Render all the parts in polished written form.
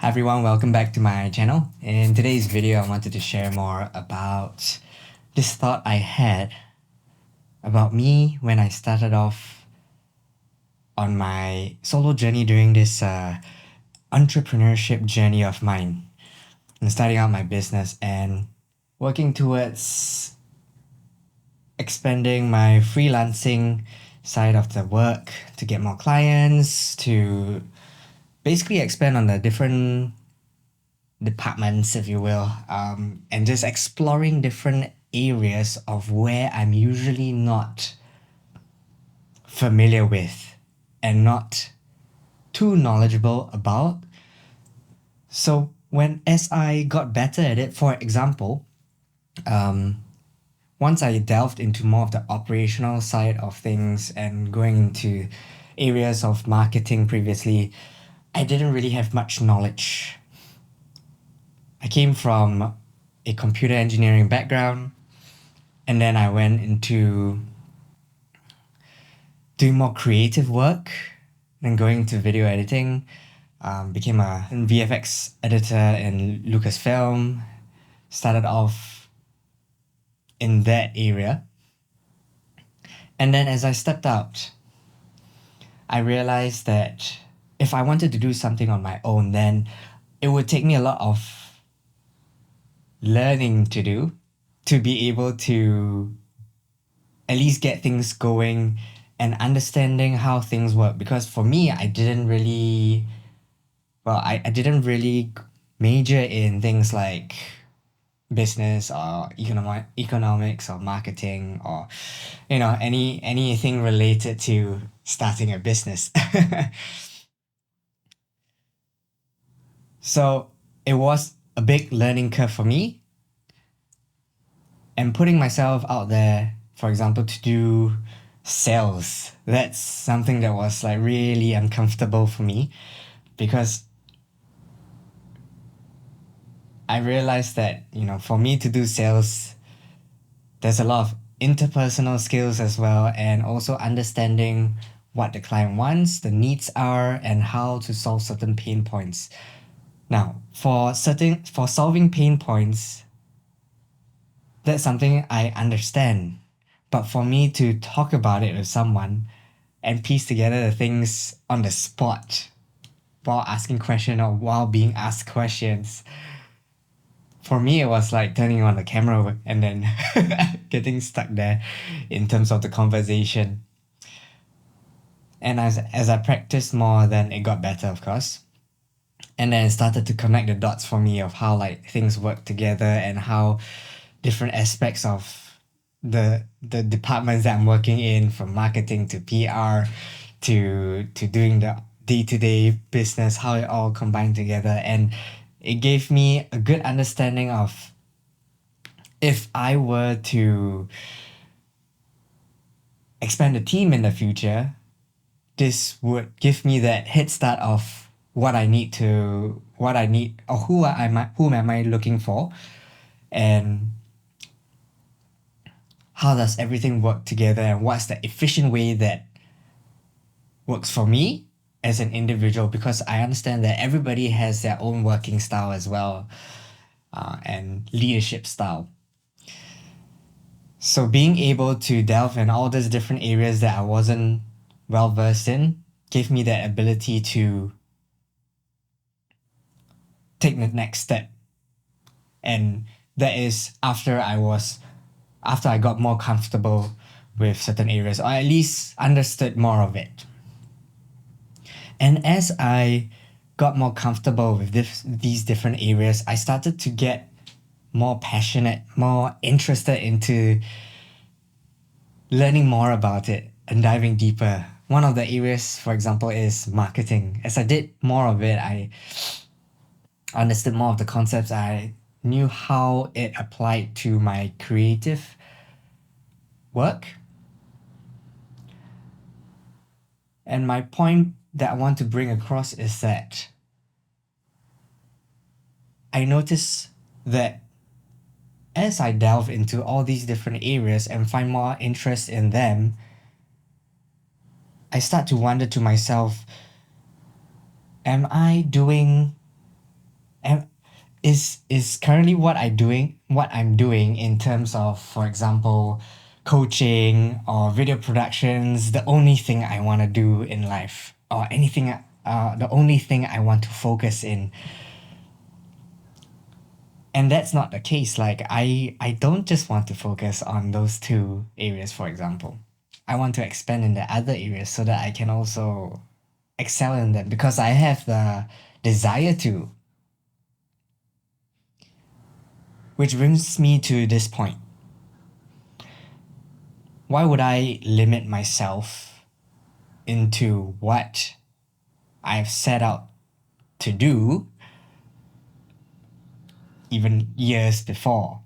Hi everyone, welcome back to my channel. In today's video, I wanted to share more about this thought I had about me when I started off on my solo journey during this entrepreneurship journey of mine and starting out my business and working towards expanding my freelancing side of the work to get more clients, to basically expand on the different departments, if you will, and just exploring different areas of where I'm usually not familiar with and not too knowledgeable about. So as I got better at it, for example, once I delved into more of the operational side of things and going into areas of marketing previously, I didn't really have much knowledge. I came from a computer engineering background, and then I went into doing more creative work, then going into video editing, became a VFX editor in Lucasfilm, started off in that area. And then as I stepped out, I realized that if I wanted to do something on my own, then it would take me a lot of learning to do to be able to at least get things going and understanding how things work. Because for me, I didn't really major in things like business or economics or marketing or anything related to starting a business. So it was a big learning curve for me, and putting myself out there, for example, to do sales, that's something that was like really uncomfortable for me, because I realized that, for me to do sales, there's a lot of interpersonal skills as well, and also understanding what the client wants, the needs are, and how to solve certain pain points. Now, for solving pain points, that's something I understand. But for me to talk about it with someone and piece together the things on the spot while asking questions or while being asked questions, for me, it was like turning on the camera and then getting stuck there in terms of the conversation. And as I practiced more, then it got better, of course. And then it started to connect the dots for me of how like things work together and how different aspects of the departments that I'm working in, from marketing to PR to doing the day-to-day business, how it all combined together. And it gave me a good understanding of, if I were to expand the team in the future, this would give me that head start of what I need, or whom am I looking for, and how does everything work together, and what's the efficient way that works for me as an individual, because I understand that everybody has their own working style as well, and leadership style. So being able to delve in all these different areas that I wasn't well versed in gave me that ability to take the next step. And that is after I got more comfortable with certain areas, or at least understood more of it. And as I got more comfortable with these different areas, I started to get more passionate, more interested into learning more about it and diving deeper. One of the areas, for example, is marketing. As I did more of it, I understood more of the concepts. I knew how it applied to my creative work. And my point that I want to bring across is that I notice that as I delve into all these different areas and find more interest in them, I start to wonder to myself, am I doing am is currently what I'm doing in terms of, for example, coaching or video productions, the only thing I want to do in life, or anything, the only thing I want to focus in. And that's not the case. Like I don't just want to focus on those two areas, for example. I want to expand in the other areas so that I can also excel in them because I have the desire to. Which brings me to this point. Why would I limit myself into what I've set out to do even years before?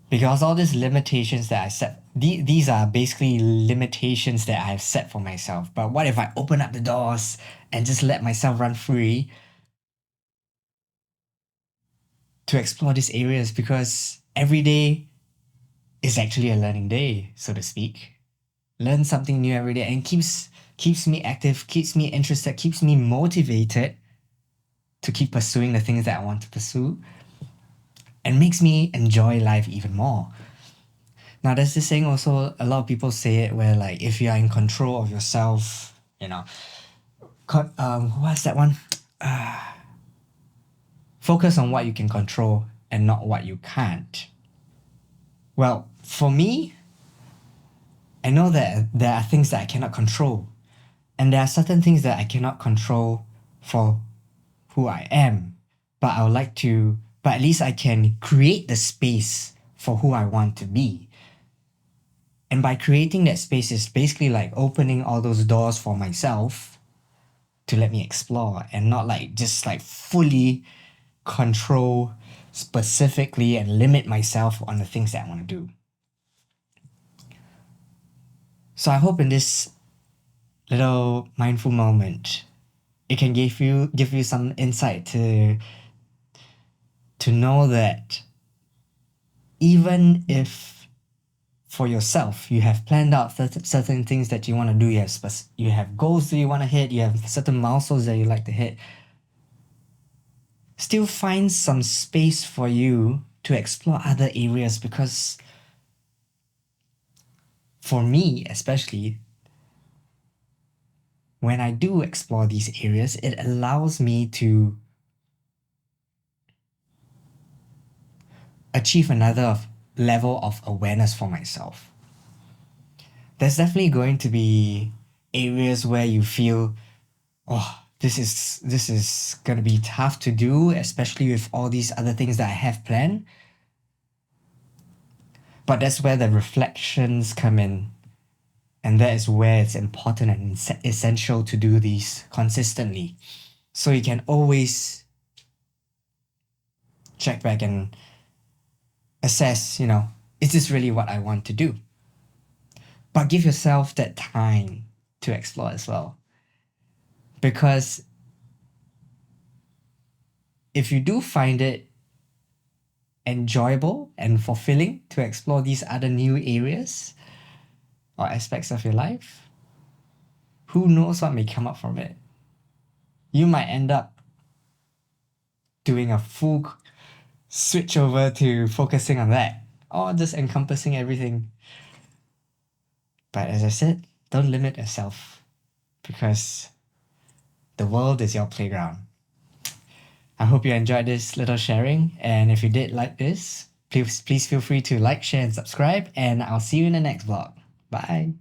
Because all these limitations that I set, these are basically limitations that I have set for myself. But what if I open up the doors and just let myself run free to explore these areas? Because every day is actually a learning day, so to speak. Learn something new every day and keeps me active, keeps me interested, keeps me motivated to keep pursuing the things that I want to pursue, and makes me enjoy life even more. Now, there's this saying also, a lot of people say it where, like, if you are in control of yourself, what's that one? Focus on what you can control and not what you can't. Well, for me, I know that there are things that I cannot control, and there are certain things that I cannot control for who I am. But at least I can create the space for who I want to be. And by creating that space is basically like opening all those doors for myself to let me explore and not like just like fully control specifically and limit myself on the things that I want to do. So I hope in this little mindful moment, it can give you some insight to know that even if for yourself you have planned out certain things that you want to do, you have goals that you want to hit, you have certain milestones that you like to hit, still find some space for you to explore other areas, because for me especially, when I do explore these areas, it allows me to achieve another level of awareness for myself. There's definitely going to be areas where you feel, oh, this is gonna be tough to do, especially with all these other things that I have planned. But that's where the reflections come in. And that is where it's important and essential to do these consistently. So you can always check back and assess, is this really what I want to do? But give yourself that time to explore as well. Because if you do find it enjoyable and fulfilling to explore these other new areas or aspects of your life, who knows what may come up from it? You might end up doing a full switch over to focusing on that, or just encompassing everything. But as I said, don't limit yourself, because the world is your playground. I hope you enjoyed this little sharing, and if you did like this, please feel free to like, share, and subscribe, and I'll see you in the next vlog. Bye.